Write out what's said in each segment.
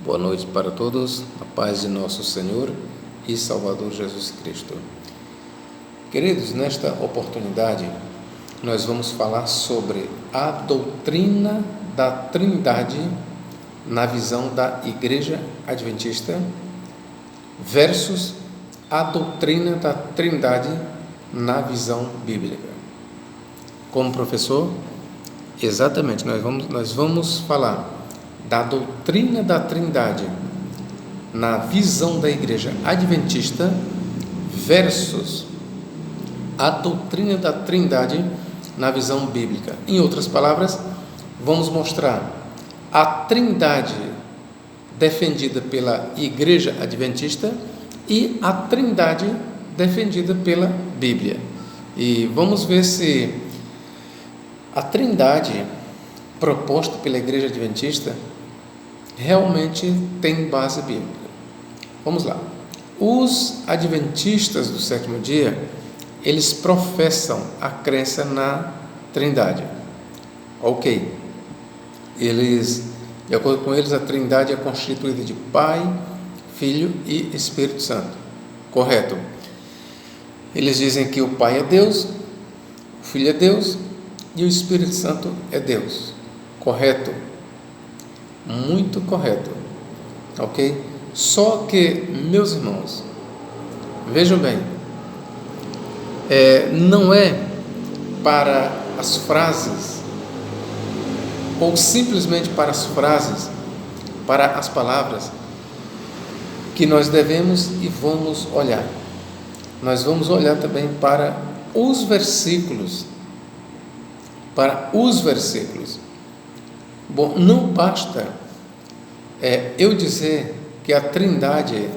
Boa noite para todos, a paz de nosso Senhor e Salvador Jesus Cristo. Queridos, nesta oportunidade, nós vamos falar sobre a doutrina da Trindade na visão da Igreja Adventista versus a doutrina da Trindade na visão bíblica. Como professor, exatamente, nós vamos falar da doutrina da Trindade na visão da Igreja Adventista versus a doutrina da Trindade na visão bíblica. Em outras palavras, vamos mostrar a Trindade defendida pela Igreja Adventista e a Trindade defendida pela Bíblia. E vamos ver se a Trindade proposta pela Igreja Adventista realmente tem base bíblica. Vamos lá. Os adventistas do sétimo dia, eles professam a crença na Trindade. Ok. De acordo com eles, a Trindade é constituída de Pai, Filho e Espírito Santo. Correto. Eles dizem que o Pai é Deus, o Filho é Deus e o Espírito Santo é Deus. Correto. Muito correto. Ok? Só que, meus irmãos, vejam bem, não é para as frases, ou simplesmente para as frases, para as palavras, que nós devemos e vamos olhar. Nós vamos olhar também para os versículos. Bom, não basta eu dizer que a Trindade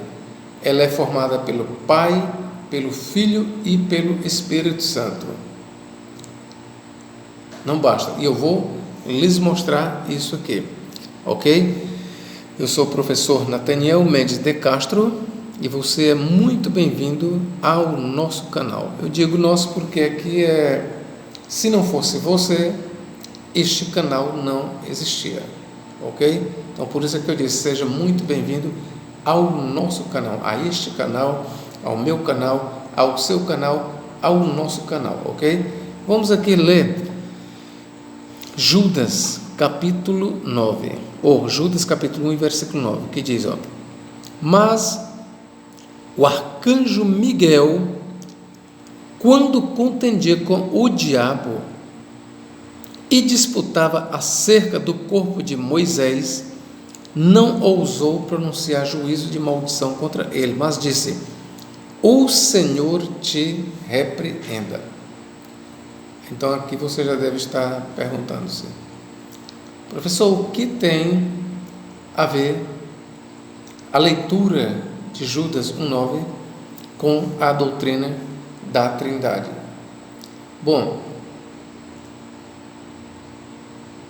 ela é formada pelo Pai, pelo Filho e pelo Espírito Santo. Não basta. E eu vou lhes mostrar isso aqui. Ok? Eu sou o professor Nathaniel Mendes de Castro e você é muito bem-vindo ao nosso canal. Eu digo nosso porque aqui se não fosse você, este canal não existia, ok? Então, por isso é que eu disse, seja muito bem-vindo ao nosso canal, a este canal, ao meu canal, ao seu canal, ao nosso canal, ok? Vamos aqui ler Judas, capítulo 9, Judas, capítulo 1, versículo 9, que diz, mas o arcanjo Miguel, quando contendia com o diabo e disputava acerca do corpo de Moisés, não ousou pronunciar juízo de maldição contra ele, mas disse: o Senhor te repreenda. Então aqui você já deve estar perguntando-se, professor, o que tem a ver a leitura de Judas 1,9 com a doutrina da Trindade? Bom,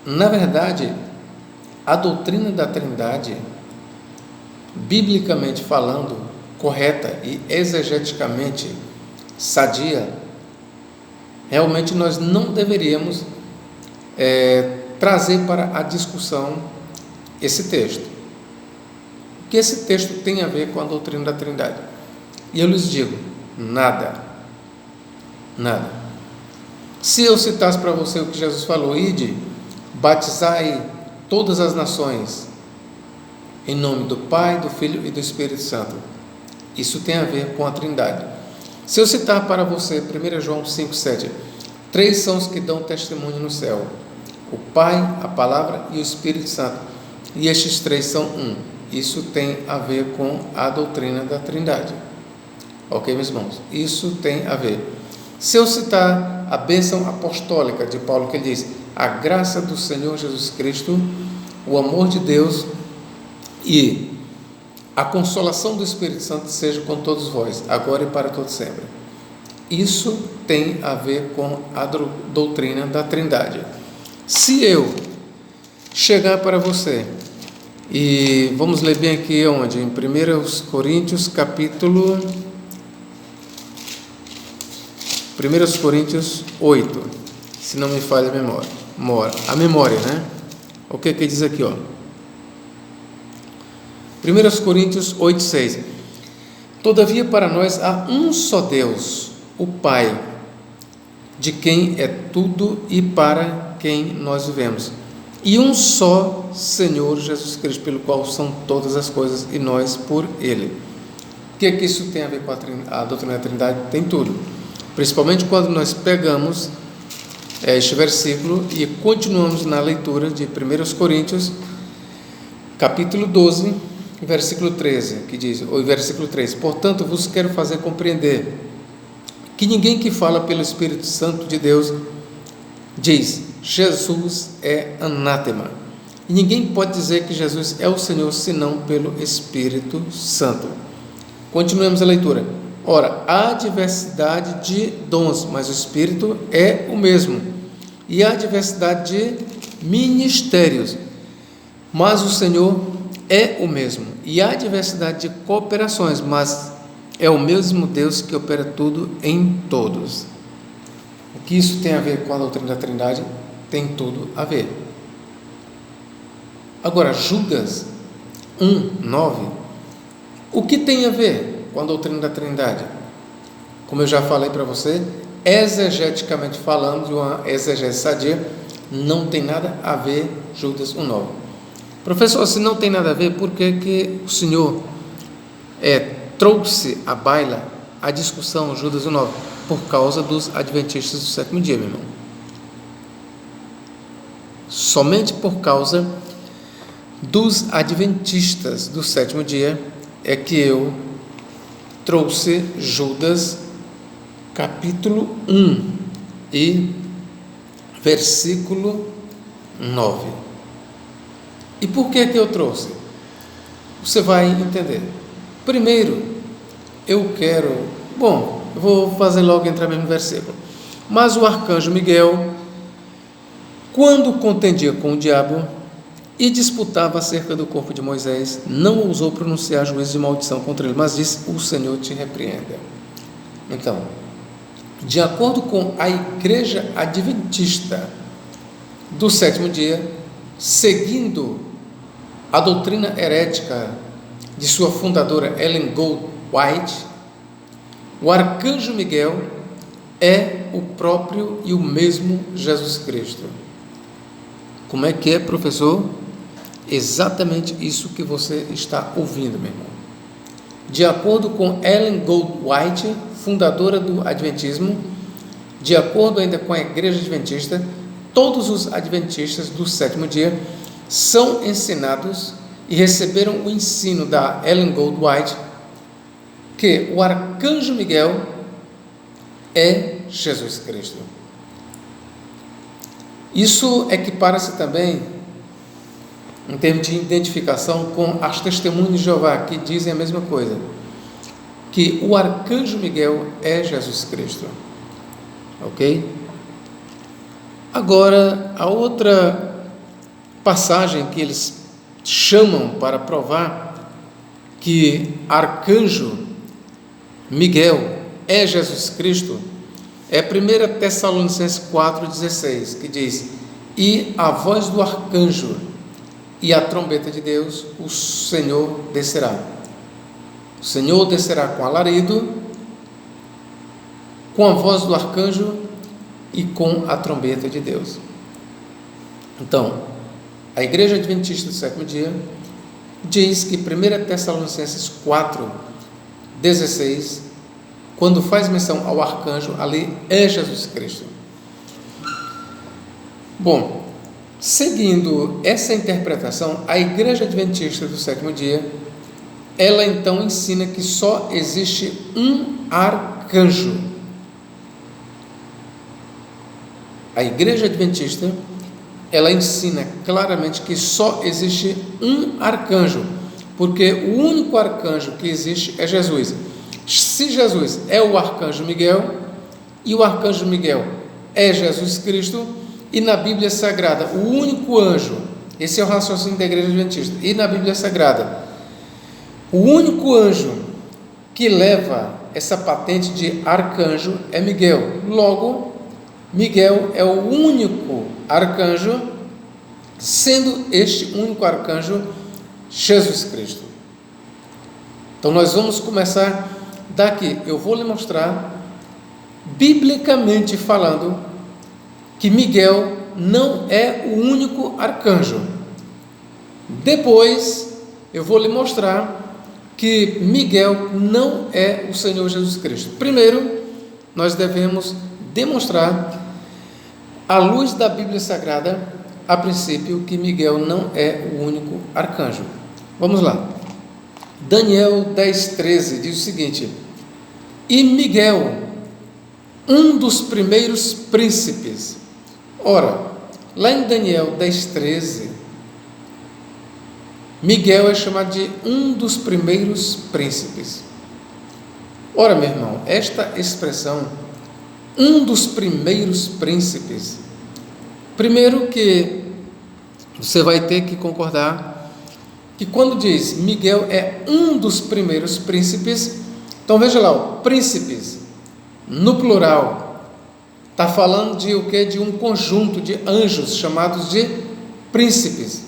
na verdade, a doutrina da Trindade, biblicamente falando, correta e exegeticamente sadia, realmente nós não deveríamos trazer para a discussão esse texto. O que esse texto tem a ver com a doutrina da Trindade? E eu lhes digo, nada. Se eu citasse para você o que Jesus falou, ide, batizai todas as nações em nome do Pai, do Filho e do Espírito Santo, isso tem a ver com a Trindade. Se eu citar para você 1 João 5,7, 3 são os que dão testemunho no céu: o Pai, a Palavra e o Espírito Santo, e estes 3 são um. Isso tem a ver com a doutrina da Trindade. Ok, meus irmãos? Isso tem a ver. Se eu citar a bênção apostólica de Paulo, que ele diz: a graça do Senhor Jesus Cristo, o amor de Deus e a consolação do Espírito Santo seja com todos vós, agora e para todo sempre. Isso tem a ver com a doutrina da Trindade. Se eu chegar para você, e vamos ler bem aqui onde? Em 1 Coríntios, capítulo 1 Coríntios 8, se não me falha a memória, né? O que diz aqui, 1 Coríntios 8,6. Todavia para nós há um só Deus, o Pai, de quem é tudo e para quem nós vivemos, e um só Senhor Jesus Cristo, pelo qual são todas as coisas e nós por Ele. O que é que isso tem a ver com a doutrina da Trindade? Tem tudo, principalmente quando nós pegamos este versículo e continuamos na leitura de 1 Coríntios, capítulo 12, versículo 13, que diz, ou versículo 3, portanto vos quero fazer compreender que ninguém que fala pelo Espírito Santo de Deus diz, Jesus é anátema, e ninguém pode dizer que Jesus é o Senhor, senão pelo Espírito Santo. Continuemos a leitura. Ora, há diversidade de dons, mas o Espírito é o mesmo, e há diversidade de ministérios, mas o Senhor é o mesmo, e há diversidade de cooperações, mas é o mesmo Deus que opera tudo em todos. O que isso tem a ver com a doutrina da Trindade? Tem tudo a ver. Agora, Judas 1:9, o que tem a ver com a doutrina da Trindade? Como eu já falei para você, exegeticamente falando, de uma exegese sadia, não tem nada a ver Judas 1:9. Professor, se não tem nada a ver, por que o Senhor trouxe à baila a discussão Judas 1:9? Por causa dos adventistas do sétimo dia, meu irmão. Somente por causa dos adventistas do sétimo dia é que eu trouxe Judas capítulo 1 e versículo 9. E por que eu trouxe? Você vai entender. Primeiro, eu vou fazer logo entrar mesmo no versículo. Mas o arcanjo Miguel, quando contendia com o diabo e disputava acerca do corpo de Moisés, não ousou pronunciar juízo de maldição contra ele, mas disse, o Senhor te repreenda. Então, de acordo com a igreja adventista do sétimo dia, seguindo a doutrina herética de sua fundadora Ellen Gold White, o arcanjo Miguel é o próprio e o mesmo Jesus Cristo. Como é que é, professor? Exatamente isso que você está ouvindo, meu irmão. De acordo com Ellen Gold White, fundadora do Adventismo, de acordo ainda com a Igreja Adventista, todos os adventistas do sétimo dia são ensinados e receberam o ensino da Ellen Gold White que o arcanjo Miguel é Jesus Cristo. Isso equipara-se também, em termos de identificação, com as testemunhas de Jeová, que dizem a mesma coisa, que o arcanjo Miguel é Jesus Cristo. Ok? Agora, a outra passagem que eles chamam para provar que arcanjo Miguel é Jesus Cristo é 1 Tessalonicenses 4,16, que diz, e a voz do arcanjo e a trombeta de Deus, o Senhor descerá. O Senhor descerá com alarido, com a voz do arcanjo e com a trombeta de Deus. Então, a Igreja Adventista do sétimo dia diz que 1 Tessalonicenses 4,16, quando faz menção ao arcanjo, ali é Jesus Cristo. Bom, seguindo essa interpretação, a Igreja Adventista do sétimo dia, ela então ensina que só existe um arcanjo. A Igreja Adventista, ela ensina claramente que só existe um arcanjo, porque o único arcanjo que existe é Jesus. Se Jesus é o arcanjo Miguel, e o arcanjo Miguel é Jesus Cristo, e na Bíblia Sagrada, o único anjo, esse é o raciocínio da Igreja Adventista, e na Bíblia Sagrada, o único anjo que leva essa patente de arcanjo é Miguel. Logo, Miguel é o único arcanjo, sendo este único arcanjo Jesus Cristo. Então nós vamos começar daqui. Eu vou lhe mostrar, biblicamente falando, que Miguel não é o único arcanjo. Depois eu vou lhe mostrar que Miguel não é o Senhor Jesus Cristo. Primeiro, nós devemos demonstrar, à luz da Bíblia Sagrada, a princípio, que Miguel não é o único arcanjo. Vamos lá. Daniel 10:13 diz o seguinte: e Miguel, um dos primeiros príncipes. Ora, lá em Daniel 10:13, Miguel é chamado de um dos primeiros príncipes. Ora, meu irmão, esta expressão, um dos primeiros príncipes, primeiro que você vai ter que concordar que quando diz Miguel é um dos primeiros príncipes, então veja lá, príncipes, no plural, está falando de o quê? De um conjunto de anjos chamados de príncipes.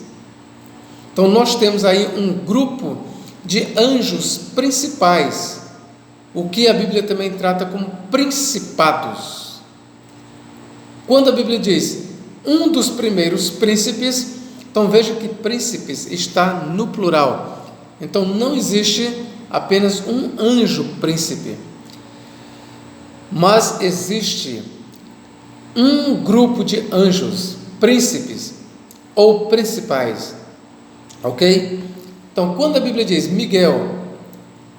Então nós temos aí um grupo de anjos principais, o que a Bíblia também trata como principados. Quando a Bíblia diz um dos primeiros príncipes, então veja que príncipes está no plural. Então não existe apenas um anjo príncipe, mas existe um grupo de anjos príncipes ou principais, ok? Então quando a Bíblia diz Miguel,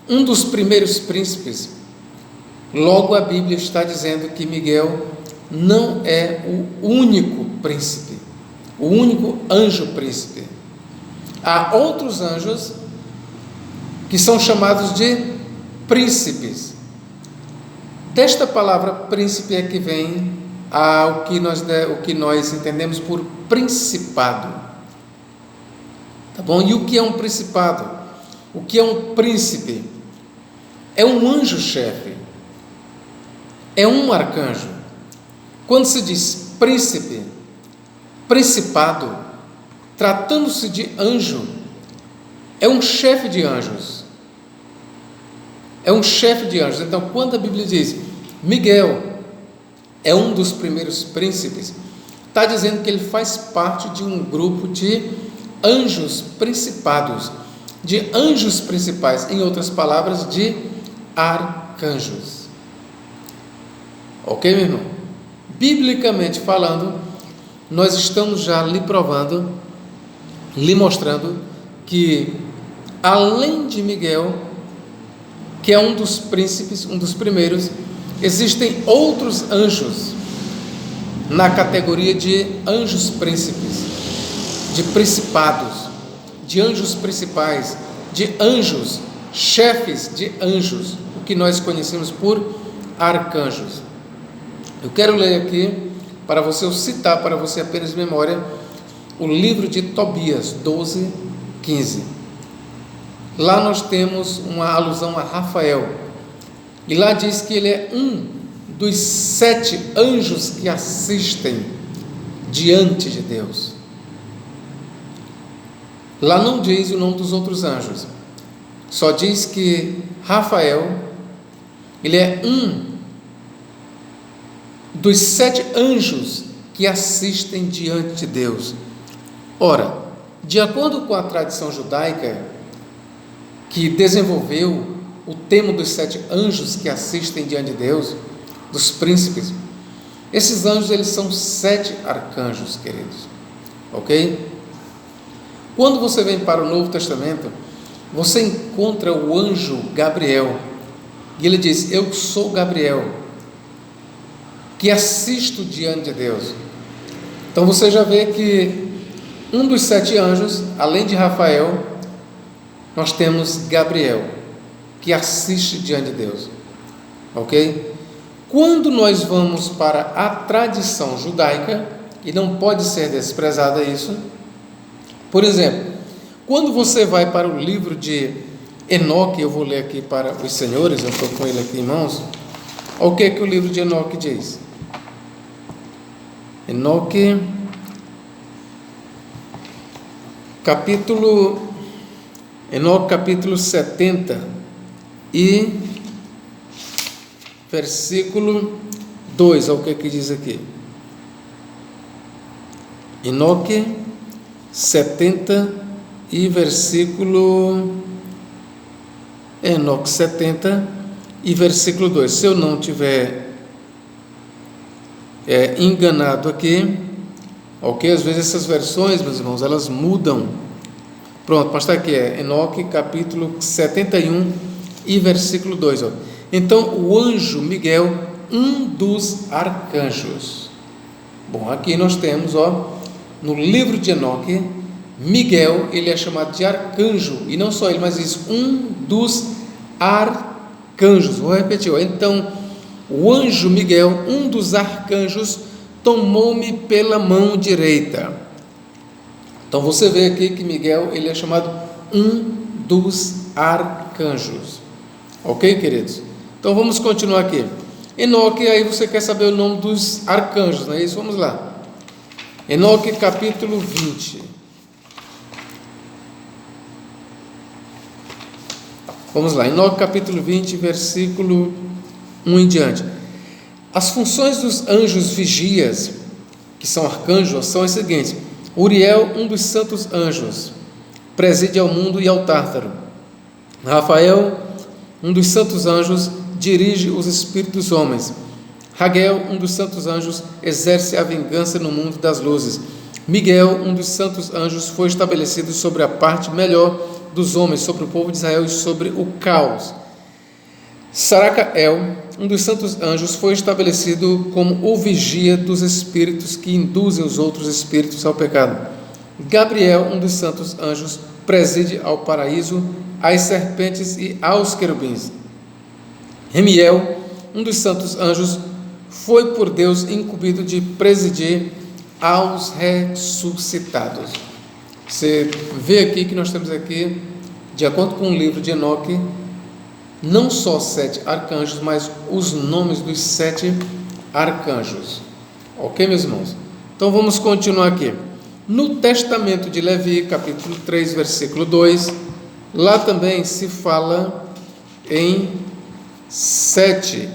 um dos primeiros príncipes, logo a Bíblia está dizendo que Miguel não é o único príncipe, o único anjo príncipe. Há outros anjos que são chamados de príncipes. Desta palavra príncipe é que vem o que nós entendemos por principado. Tá bom? E o que é um principado? O que é um príncipe? É um anjo-chefe, é um arcanjo. Quando se diz príncipe, principado, tratando-se de anjo, é um chefe de anjos. É um chefe de anjos. Então, quando a Bíblia diz Miguel é um dos primeiros príncipes, está dizendo que ele faz parte de um grupo de anjos principados, de anjos principais, em outras palavras, de arcanjos. Ok, meu irmão? Biblicamente falando, nós estamos já lhe provando, lhe mostrando que, além de Miguel, que é um dos príncipes, um dos primeiros, existem outros anjos na categoria de anjos príncipes, de principados, de anjos principais, de anjos, chefes de anjos, o que nós conhecemos por arcanjos. Eu quero ler aqui, para você, eu citar para você apenas de memória, o livro de Tobias 12:15. Lá nós temos uma alusão a Rafael, e lá diz que ele é um dos 7 anjos que assistem diante de Deus. Lá não diz o nome dos outros anjos, só diz que Rafael, ele é um dos 7 anjos que assistem diante de Deus. Ora, de acordo com a tradição judaica, que desenvolveu o tema dos 7 anjos que assistem diante de Deus, dos príncipes, esses anjos, eles são 7 arcanjos, queridos, ok? Quando você vem para o Novo Testamento, você encontra o anjo Gabriel, e ele diz: eu sou Gabriel, que assisto diante de Deus. Então você já vê que um dos 7 anjos, além de Rafael, nós temos Gabriel, que assiste diante de Deus, ok? Quando nós vamos para a tradição judaica, e não pode ser desprezada isso, por exemplo, quando você vai para o livro de Enoque, eu vou ler aqui para os senhores, eu estou com ele aqui em mãos, olha o que o livro de Enoque diz. Enoque, capítulo 70, e versículo 2, olha o que diz aqui. Enoque 70 e versículo... Enoque 70 e versículo 2. Se eu não tiver enganado aqui, ok? Às vezes essas versões, meus irmãos, elas mudam. Pronto, mas está aqui, Enoque capítulo 71 e versículo 2. Ó. Então, o anjo Miguel, um dos arcanjos. Bom, aqui nós temos, no livro de Enoque, Miguel, ele é chamado de arcanjo, e não só ele, mas diz um dos arcanjos. Vou repetir, então, o anjo Miguel, um dos arcanjos, tomou-me pela mão direita. Então você vê aqui que Miguel, ele é chamado um dos arcanjos. Ok, queridos? Então vamos continuar aqui. Enoque, aí você quer saber o nome dos arcanjos, não é isso? Vamos lá. Enoque capítulo 20. Vamos lá, Enoque capítulo 20, versículo 1 em diante. As funções dos anjos vigias, que são arcanjos, são as seguintes. Uriel, um dos santos anjos, preside ao mundo e ao Tártaro. Rafael, um dos santos anjos, dirige os espíritos dos homens. Raguel, um dos santos anjos, exerce a vingança no mundo das luzes. Miguel, um dos santos anjos, foi estabelecido sobre a parte melhor dos homens, sobre o povo de Israel e sobre o caos. Saracael, um dos santos anjos, foi estabelecido como o vigia dos espíritos que induzem os outros espíritos ao pecado. Gabriel, um dos santos anjos, preside ao paraíso, às serpentes e aos querubins. Remiel, um dos santos anjos, foi por Deus incumbido de presidir aos ressuscitados. Você vê aqui que nós temos aqui, de acordo com o livro de Enoque, não só 7 arcanjos, mas os nomes dos 7 arcanjos. Ok, meus irmãos? Então vamos continuar aqui. No testamento de Levi, capítulo 3, versículo 2, lá também se fala em 7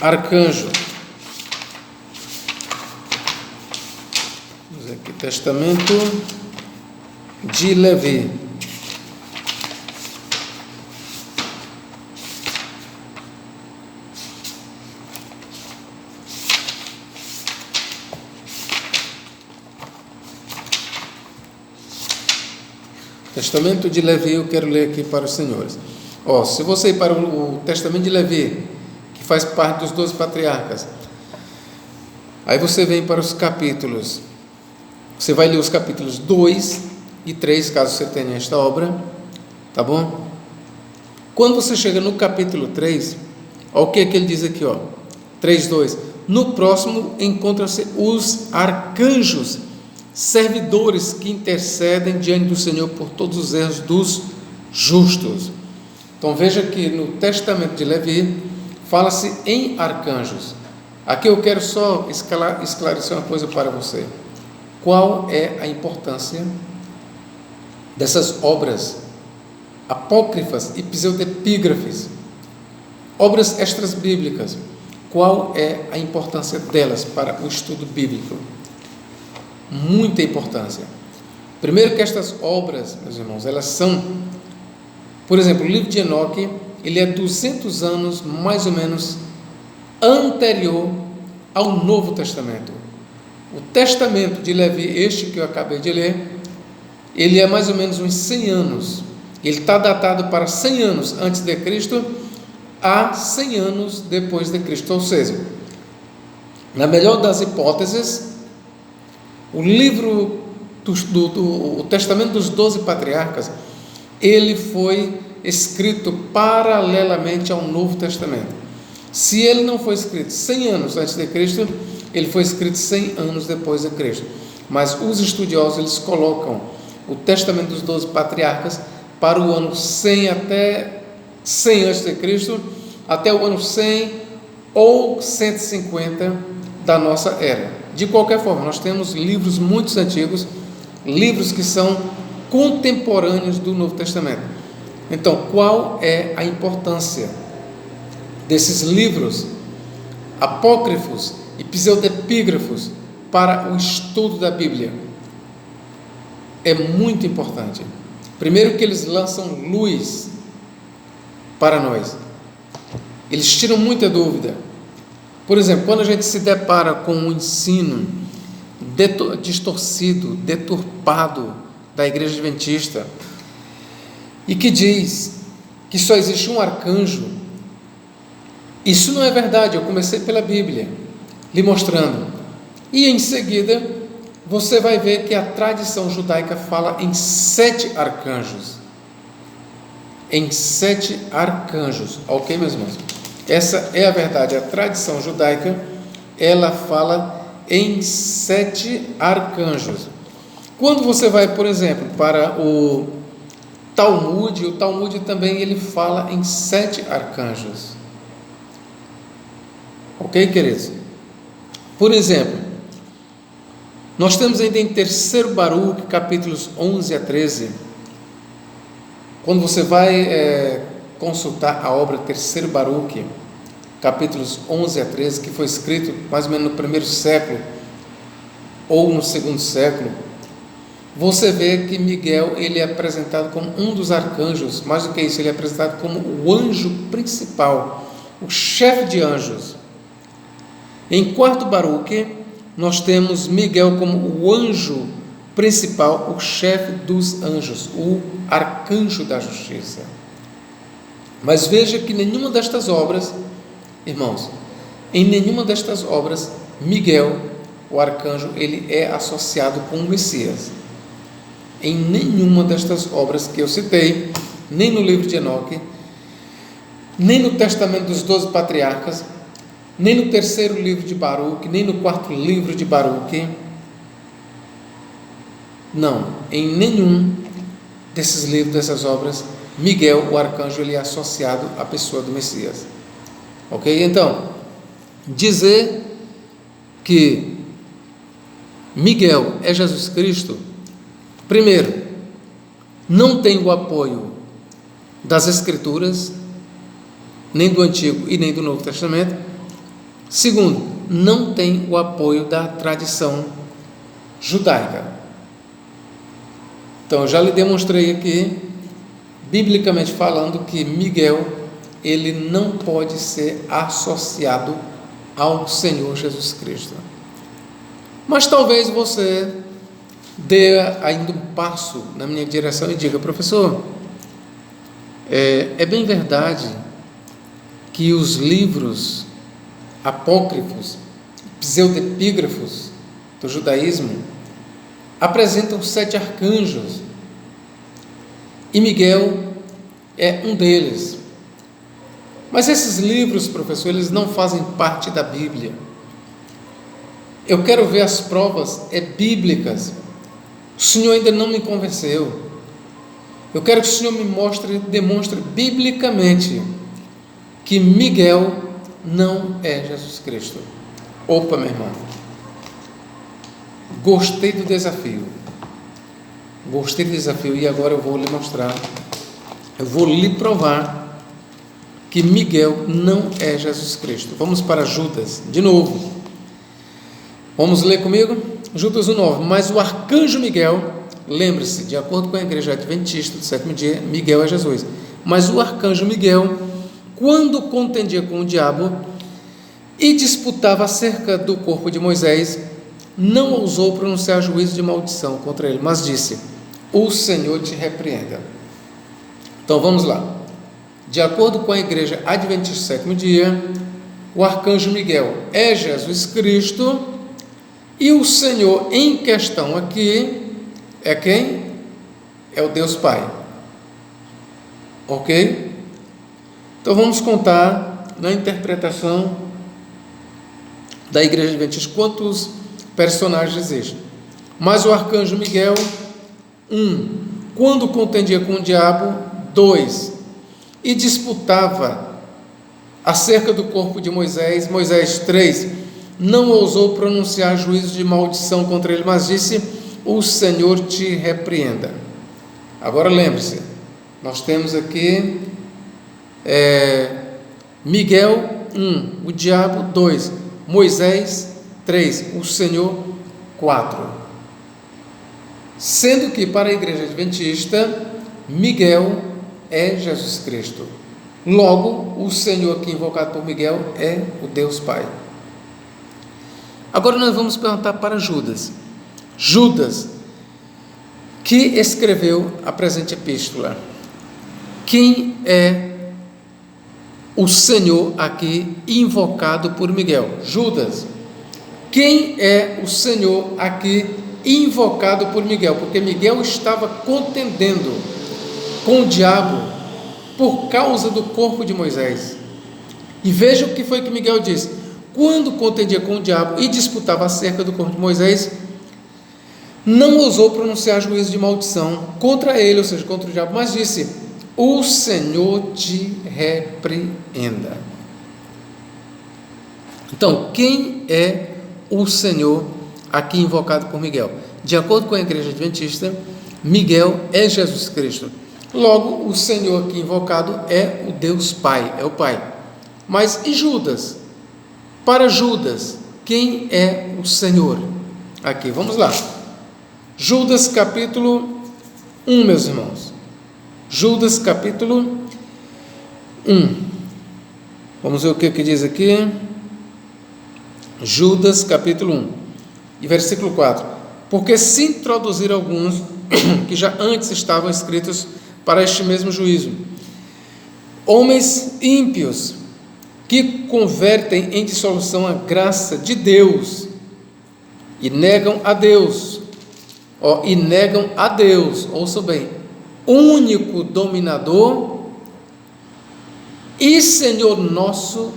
arcanjos. Vamos ver aqui, testamento de Levi. Testamento de Levi, eu quero ler aqui para os senhores. Se você ir para o Testamento de Levi, que faz parte dos 12 patriarcas, aí você vem para os capítulos, você vai ler os capítulos 2 e 3, caso você tenha esta obra, tá bom? Quando você chega no capítulo 3, olha o que ele diz aqui, 3:2. No próximo encontram-se os arcanjos, servidores que intercedem diante do Senhor por todos os erros dos justos. Então veja que no Testamento de Levi fala-se em arcanjos. Aqui eu quero só esclarecer uma coisa para você. Qual é a importância dessas obras apócrifas e pseudepígrafes, obras extras bíblicas? Qual é a importância delas para o estudo bíblico? Muita importância. Primeiro que estas obras, meus irmãos, elas são, por exemplo, o livro de Enoque, ele é 200 anos, mais ou menos, anterior ao Novo Testamento. O Testamento de Levi, este que eu acabei de ler, ele é mais ou menos uns 100 anos. Ele está datado para 100 anos antes de Cristo a 100 anos depois de Cristo. Ou seja, na melhor das hipóteses, o livro o Testamento dos 12 patriarcas, ele foi escrito paralelamente ao Novo Testamento. Se ele não foi escrito 100 anos antes de Cristo, ele foi escrito 100 anos depois de Cristo. Mas os estudiosos, eles colocam o Testamento dos 12 patriarcas para o ano 100 até 100 antes de Cristo, até o ano 100 ou 150 da nossa era. De qualquer forma, nós temos livros muito antigos, livros que são contemporâneos do Novo Testamento. Então, qual é a importância desses livros apócrifos e pseudepígrafos para o estudo da Bíblia? É muito importante. Primeiro, que eles lançam luz para nós. Eles tiram muita dúvida. Por exemplo, quando a gente se depara com um ensino distorcido, deturpado da Igreja Adventista, e que diz que só existe um arcanjo, isso não é verdade. Eu comecei pela Bíblia, lhe mostrando. E em seguida, você vai ver que a tradição judaica fala em 7 arcanjos. Em 7 arcanjos. Ok, meus irmãos? Essa é a verdade. A tradição judaica, ela fala em 7 arcanjos. Quando você vai, por exemplo, para o Talmud também ele fala em 7 arcanjos. Ok, queridos? Por exemplo, nós temos ainda em 3º Baruque, capítulos 11 a 13, quando você vai consultar a obra 3º Baruque, capítulos 11 a 13, que foi escrito mais ou menos no 1º século, ou no 2º século, você vê que Miguel, ele é apresentado como um dos arcanjos. Mais do que isso, ele é apresentado como o anjo principal, o chefe de anjos. Em 4º Baruque, nós temos Miguel como o anjo principal, o chefe dos anjos, o arcanjo da justiça. Mas veja que nenhuma destas obras, irmãos, em nenhuma destas obras, Miguel, o arcanjo, ele é associado com o Messias. Em nenhuma destas obras que eu citei, nem no livro de Enoque, nem no Testamento dos 12 Patriarcas, nem no 3º livro de Baruque, nem no 4º livro de Baruque, não, em nenhum desses livros, dessas obras, Miguel, o arcanjo, ele é associado à pessoa do Messias. Ok? Então, dizer que Miguel é Jesus Cristo, primeiro, não tem o apoio das Escrituras, nem do Antigo e nem do Novo Testamento. Segundo, não tem o apoio da tradição judaica. Então, eu já lhe demonstrei aqui, biblicamente falando, que Miguel, ele não pode ser associado ao Senhor Jesus Cristo. Mas talvez você dê ainda um passo na minha direção e diga: professor, é bem verdade que os livros apócrifos, pseudepígrafos do judaísmo apresentam 7 arcanjos, e Miguel é um deles. Mas esses livros, professor, eles não fazem parte da Bíblia. Eu quero ver as provas bíblicas. O Senhor ainda não me convenceu. Eu quero que o Senhor me demonstre biblicamente que Miguel não é Jesus Cristo. Opa, meu irmão, gostei do desafio, e agora eu vou lhe mostrar, eu vou lhe provar que Miguel não é Jesus Cristo. Vamos para Judas, de novo, vamos ler comigo? Judas 1:9. Mas o arcanjo Miguel, lembre-se, de acordo com a Igreja Adventista do 7º dia, Miguel é Jesus. Mas o arcanjo Miguel, quando contendia com o diabo e disputava acerca do corpo de Moisés, não ousou pronunciar juízo de maldição contra ele, mas disse: o Senhor te repreenda. Então vamos lá. De acordo com a Igreja Adventista do 7º dia, o arcanjo Miguel é Jesus Cristo, e o Senhor em questão aqui é quem? É o Deus Pai. Ok? Então vamos contar na interpretação da Igreja Adventista quantos personagens existem. Mas o arcanjo Miguel, 1. Quando contendia com o diabo, 2. E disputava acerca do corpo de Moisés, 3. Não ousou pronunciar juízo de maldição contra ele, mas disse: o Senhor te repreenda. Agora lembre-se, Nós temos aqui Miguel 1, o diabo 2, Moisés 3, o Senhor 4. Sendo que para a igreja adventista, Miguel é Jesus Cristo. Logo, o Senhor aqui invocado por Miguel é o Deus Pai. Agora nós vamos perguntar para Judas. Judas, que escreveu a presente epístola, quem é o Senhor aqui invocado por Miguel? Judas, quem é o Senhor aqui invocado por Miguel? Porque Miguel estava contendendo com o diabo por causa do corpo de Moisés. E veja o que foi que Miguel disse: quando contendia com o diabo e disputava acerca do corpo de Moisés, não ousou pronunciar juízo de maldição contra ele, ou seja, contra o diabo, mas disse: o Senhor te repreenda. Então, quem é o Senhor aqui invocado por Miguel? De acordo com a igreja adventista, Miguel é Jesus Cristo. Logo, o Senhor aqui invocado é o Deus Pai, é o Pai. Mas e Judas? Para Judas, quem é o Senhor? Aqui, vamos lá. Judas capítulo 1, meus irmãos. Judas capítulo 1. Vamos ver o que diz aqui. Judas capítulo 1 e versículo 4. Porque se introduziram alguns que já antes estavam escritos para este mesmo juízo, homens ímpios, que convertem em dissolução a graça de Deus e negam a Deus, ouçam bem, único dominador e Senhor nosso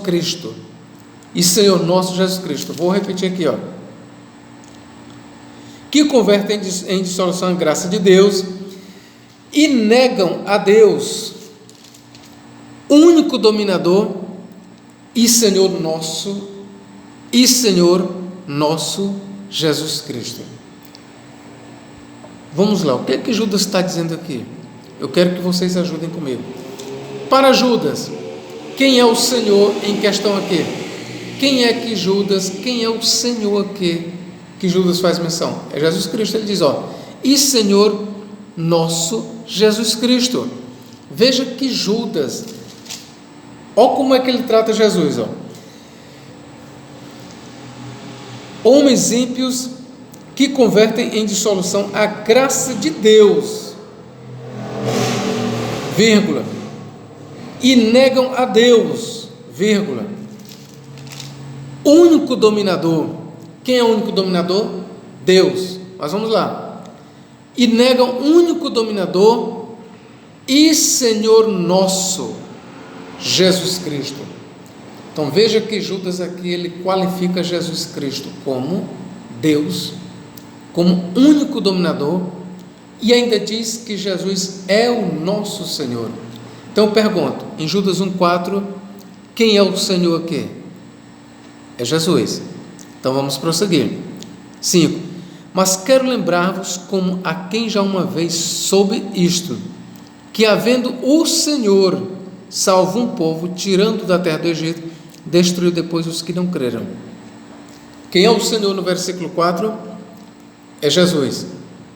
Cristo, e Senhor nosso Jesus Cristo. Vou repetir aqui, que convertem em dissolução a graça de Deus e negam a Deus, único dominador e Senhor nosso Jesus Cristo. Vamos lá, o que é que Judas está dizendo aqui? Eu quero que vocês ajudem comigo. Para Judas, quem é o Senhor em questão aqui? Quem é o Senhor aqui que Judas faz menção? É Jesus Cristo. Ele diz, e Senhor nosso Jesus Cristo. Veja que Judas, como é que ele trata Jesus, homens ímpios que convertem em dissolução a graça de Deus, vírgula, e negam a Deus, vírgula, único dominador. Quem é o único dominador? Deus. Mas vamos lá. E negam o único dominador e Senhor nosso Jesus Cristo. Então veja que Judas aqui ele qualifica Jesus Cristo como Deus, como único dominador, e ainda diz que Jesus é o nosso Senhor. Então eu pergunto, em Judas 1,4, quem é o Senhor aqui? É Jesus. Então vamos prosseguir. 5. Mas quero lembrar-vos como a quem já uma vez soube isto, que havendo o Senhor salvo um povo, tirando da terra do Egito, destruiu depois os que não creram. Quem é o Senhor no versículo 4? É Jesus.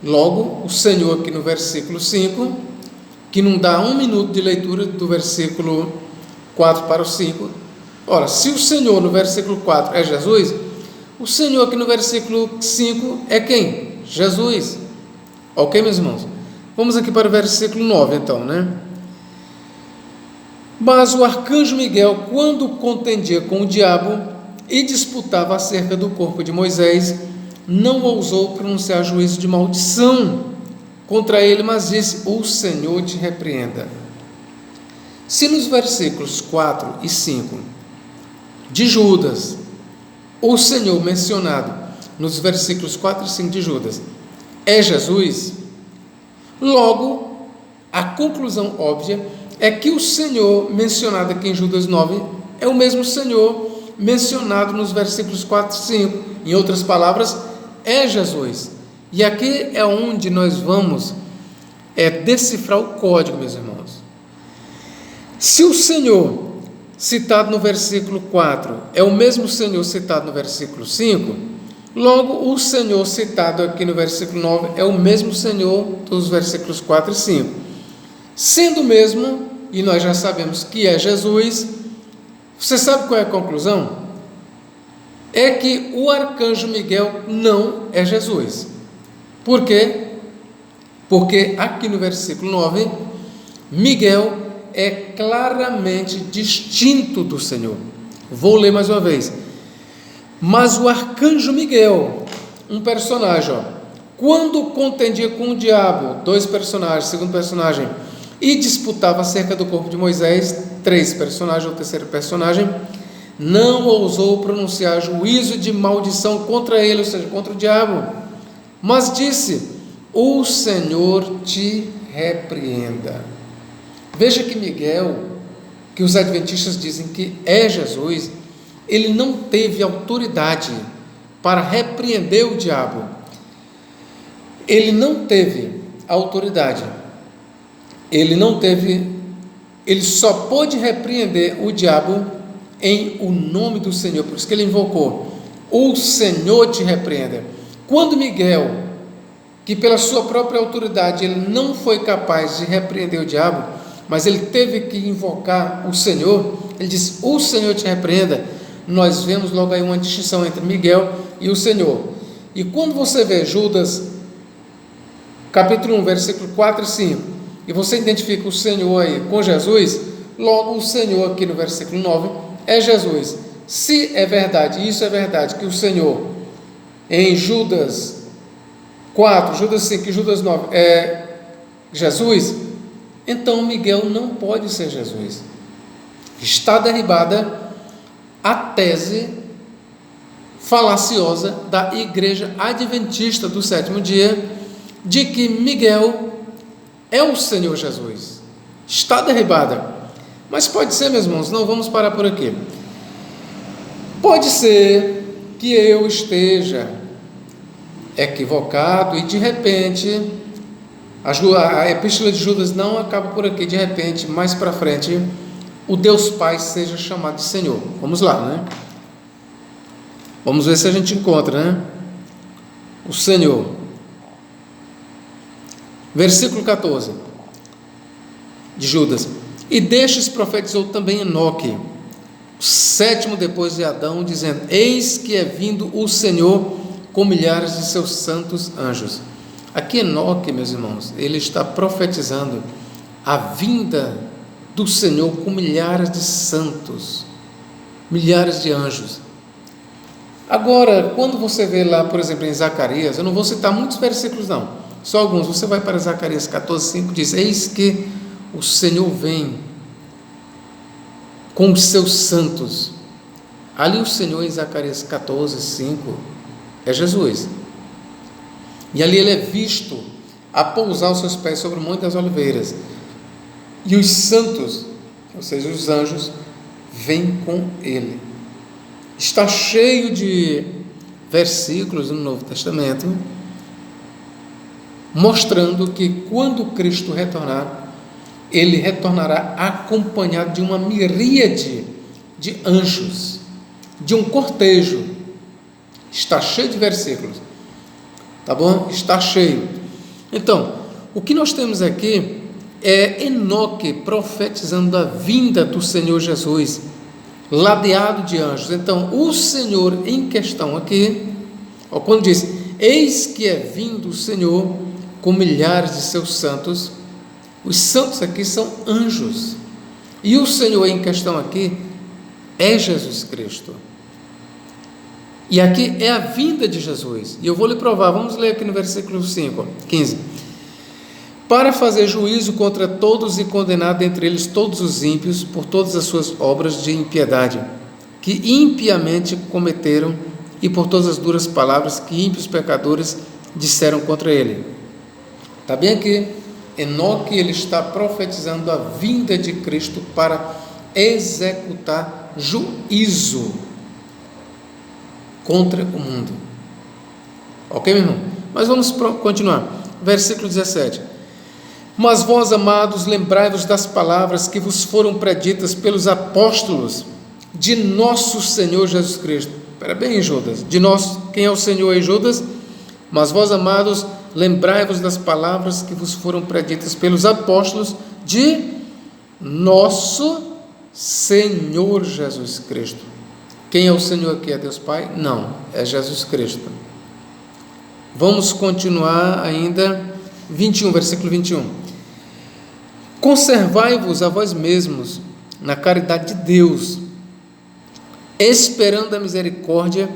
Logo, o Senhor aqui no versículo 5, que não dá um minuto de leitura do versículo 4 para o 5. Ora, se o Senhor no versículo 4 é Jesus, o Senhor aqui no versículo 5 é quem? Jesus. Ok, meus irmãos? Vamos aqui para o versículo 9 então, né? Mas o arcanjo Miguel, quando contendia com o diabo e disputava acerca do corpo de Moisés, não ousou pronunciar juízo de maldição contra ele, mas disse: o Senhor te repreenda. Se nos versículos 4 e 5 de Judas, o Senhor mencionado nos versículos 4 e 5 de Judas é Jesus, logo a conclusão óbvia é que o Senhor mencionado aqui em Judas 9 é o mesmo Senhor mencionado nos versículos 4 e 5. Em outras palavras, é Jesus. E aqui é onde nós vamos decifrar o código, meus irmãos. Se o Senhor citado no versículo 4 é o mesmo Senhor citado no versículo 5, logo o Senhor citado aqui no versículo 9 é o mesmo Senhor dos versículos 4 e 5. Sendo o mesmo, e nós já sabemos que é Jesus, você sabe qual é a conclusão? É que o arcanjo Miguel não é Jesus. Por quê? Porque aqui no versículo 9, Miguel é claramente distinto do Senhor. Vou ler mais uma vez. Mas o arcanjo Miguel, um personagem, quando contendia com o diabo, 2 personagens, segundo personagem, e disputava acerca do corpo de Moisés, 3 personagens, o terceiro personagem, não ousou pronunciar juízo de maldição contra ele, ou seja, contra o diabo, mas disse: o Senhor te repreenda. Veja que Miguel, que os adventistas dizem que é Jesus, ele não teve autoridade para repreender o diabo. Ele não teve autoridade. Ele só pôde repreender o diabo em o nome do Senhor. Por isso que ele invocou: o Senhor te repreenda. Quando Miguel, que pela sua própria autoridade ele não foi capaz de repreender o diabo, mas ele teve que invocar o Senhor, ele disse: o Senhor te repreenda. Nós vemos logo aí uma distinção entre Miguel e o Senhor. E quando você vê Judas, capítulo 1, versículo 4 e 5, e você identifica o Senhor aí com Jesus, logo o Senhor aqui no versículo 9 é Jesus. Se é verdade, isso é verdade, que o Senhor em Judas 4, Judas 5 e Judas 9 é Jesus, então Miguel não pode ser Jesus. Está derribada a tese falaciosa da Igreja Adventista do Sétimo Dia de que Miguel é o Senhor Jesus. Está derribada. Mas pode ser, meus irmãos, não vamos parar por aqui. Pode ser que eu esteja equivocado e de repente a epístola de Judas não acaba por aqui, de repente, mais para frente, o Deus Pai seja chamado de Senhor. Vamos lá, né? Vamos ver se a gente encontra, né? O Senhor. Versículo 14 de Judas: e destes profetizou também Enoque, o 7º depois de Adão, dizendo: eis que é vindo o Senhor com milhares de seus santos anjos. Aqui Enoque, meus irmãos, ele está profetizando a vinda do Senhor com milhares de santos, milhares de anjos. Agora, quando você vê lá, por exemplo, em Zacarias, eu não vou citar muitos versículos não, só alguns. Você vai para Zacarias 14:5, diz: eis que o Senhor vem com os seus santos. Ali o Senhor, em Zacarias 14:5, é Jesus. E ali ele é visto a pousar os seus pés sobre o Monte das Oliveiras. E os santos, ou seja, os anjos, vêm com ele. Está cheio de versículos no Novo Testamento mostrando que quando Cristo retornar, ele retornará acompanhado de uma miríade de anjos, de um cortejo. Está cheio de versículos, tá bom? Está cheio. Então, o que nós temos aqui é Enoque profetizando a vinda do Senhor Jesus, ladeado de anjos. Então, o Senhor em questão aqui, quando diz: eis que é vindo o Senhor com milhares de seus santos, os santos aqui são anjos, e o Senhor em questão aqui é Jesus Cristo. E aqui é a vinda de Jesus, e eu vou lhe provar. Vamos ler aqui no versículo 15: para fazer juízo contra todos e condenar dentre eles todos os ímpios por todas as suas obras de impiedade, que impiamente cometeram, e por todas as duras palavras que ímpios pecadores disseram contra ele. Está bem aqui, Enoque, ele está profetizando a vinda de Cristo para executar juízo contra o mundo. Ok, meu irmão? Mas vamos continuar. Versículo 17. Mas vós, amados, lembrai-vos das palavras que vos foram preditas pelos apóstolos de nosso Senhor Jesus Cristo. Espera bem, Judas. Quem é o Senhor aí, Judas? Mas vós, amados, lembrai-vos das palavras que vos foram preditas pelos apóstolos de nosso Senhor Jesus Cristo. Quem é o Senhor aqui? É Deus Pai? Não, é Jesus Cristo. Vamos continuar ainda, 21, versículo 21. Conservai-vos a vós mesmos na caridade de Deus, esperando a misericórdia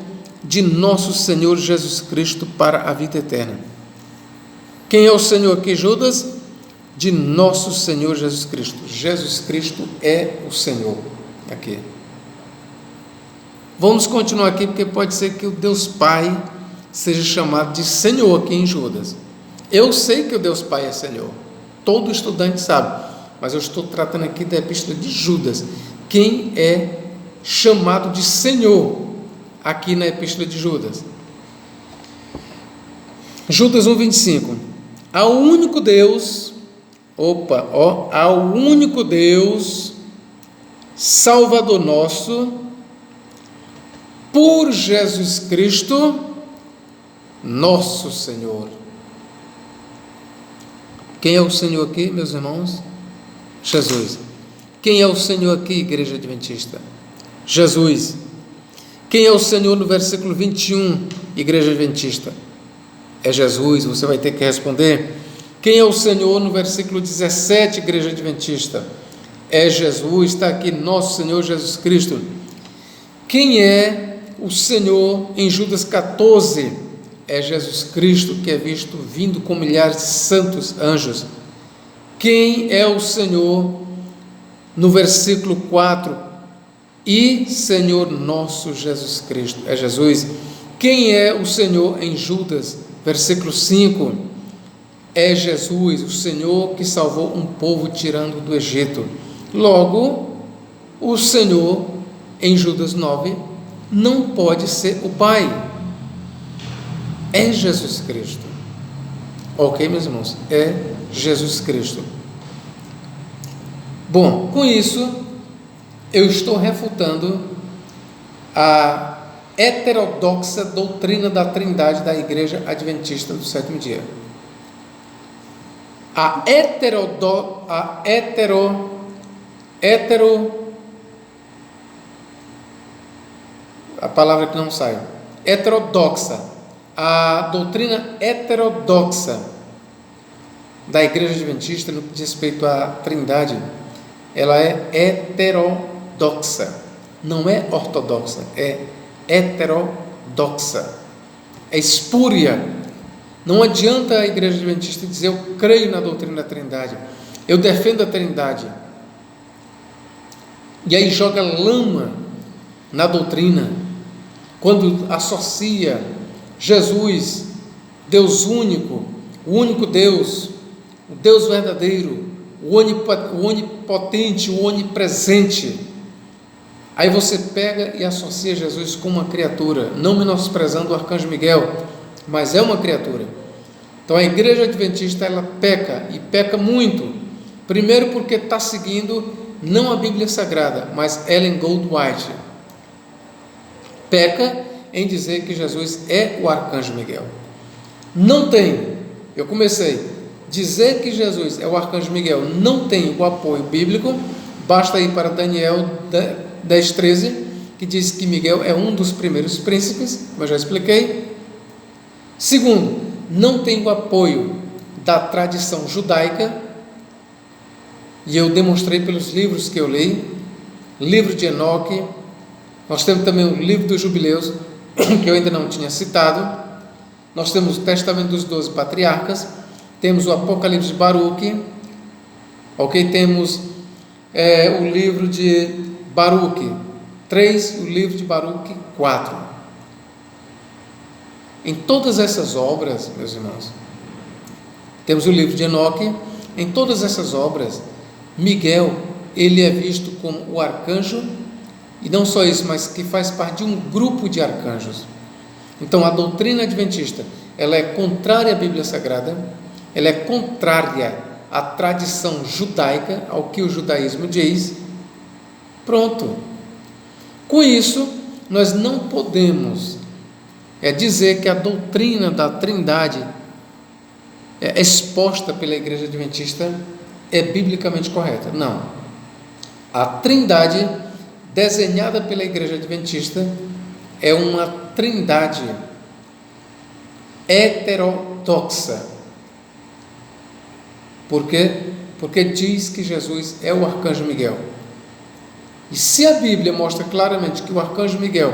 de nosso Senhor Jesus Cristo para a vida eterna. Quem é o Senhor aqui, Judas? De nosso Senhor Jesus Cristo. Jesus Cristo é o Senhor aqui. Vamos continuar aqui, porque pode ser que o Deus Pai seja chamado de Senhor aqui em Judas. Eu sei que o Deus Pai é Senhor, todo estudante sabe, mas eu estou tratando aqui da epístola de Judas. Quem é chamado de Senhor aqui na epístola de Judas? Judas 1,25. Ao único Deus, ao único Deus, Salvador nosso, por Jesus Cristo, nosso Senhor. Quem é o Senhor aqui, meus irmãos? Jesus. Quem é o Senhor aqui, Igreja Adventista? Jesus. Quem é o Senhor no versículo 21, Igreja Adventista? É Jesus. Você vai ter que responder. Quem é o Senhor no versículo 17, Igreja Adventista? É Jesus. Está aqui nosso Senhor Jesus Cristo. Quem é o Senhor em Judas 14? É Jesus Cristo, que é visto vindo com milhares de santos anjos. Quem é o Senhor no versículo 4? E Senhor nosso Jesus Cristo. É Jesus. Quem é o Senhor em Judas, versículo 5? É Jesus, o Senhor que salvou um povo tirando do Egito. Logo, o Senhor em Judas 9 não pode ser o Pai. É Jesus Cristo. Ok, meus irmãos? É Jesus Cristo. Bom, com isso, eu estou refutando a heterodoxa doutrina da Trindade da Igreja Adventista do Sétimo Dia. A palavra que não sai, heterodoxa, a doutrina heterodoxa da Igreja Adventista no que diz respeito à Trindade, ela é heterodoxa, não é ortodoxa, é heterodoxa, é espúria. Não adianta a Igreja Adventista dizer eu creio na doutrina da Trindade, eu defendo a Trindade, e aí joga lama na doutrina, quando associa Jesus, Deus único, o único Deus, o Deus verdadeiro, o onipotente, o onipresente. Aí você pega e associa Jesus com uma criatura, não menosprezando o arcanjo Miguel, mas é uma criatura. Então a Igreja Adventista, ela peca, e peca muito. Primeiro porque está seguindo não a Bíblia Sagrada, mas Ellen Goldwhite. Peca em dizer que Jesus é o arcanjo Miguel. Não tem, eu comecei, dizer que Jesus é o arcanjo Miguel não tem o apoio bíblico. Basta ir para Daniel 10:13, que diz que Miguel é um dos primeiros príncipes, como eu já expliquei. Segundo, não tem o apoio da tradição judaica, e eu demonstrei pelos livros que eu li, livro de Enoque, nós temos também o livro dos Jubileus, que eu ainda não tinha citado, nós temos o Testamento dos 12 Patriarcas, temos o Apocalipse de Baruque, ok? Temos o livro de Baruque 3, o livro de Baruque 4. Em todas essas obras, meus irmãos, temos o livro de Enoque. Em todas essas obras, Miguel, ele é visto como o arcanjo, e não só isso, mas que faz parte de um grupo de arcanjos. Então a doutrina adventista, ela é contrária à Bíblia Sagrada, ela é contrária à tradição judaica, ao que o judaísmo diz. Pronto. Com isso, nós não podemos dizer que a doutrina da Trindade exposta pela Igreja Adventista é biblicamente correta. Não. A Trindade desenhada pela Igreja Adventista é uma Trindade heterodoxa. Por quê? Porque diz que Jesus é o arcanjo Miguel. E se a Bíblia mostra claramente que o arcanjo Miguel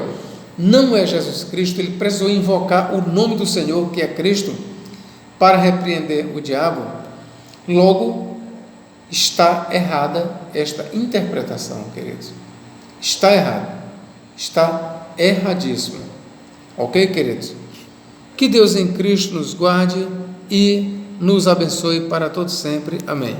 não é Jesus Cristo, ele precisou invocar o nome do Senhor, que é Cristo, para repreender o diabo. Logo, está errada esta interpretação, queridos. Está errada. Está erradíssima. Ok, queridos? Que Deus em Cristo nos guarde e nos abençoe para todos sempre. Amém.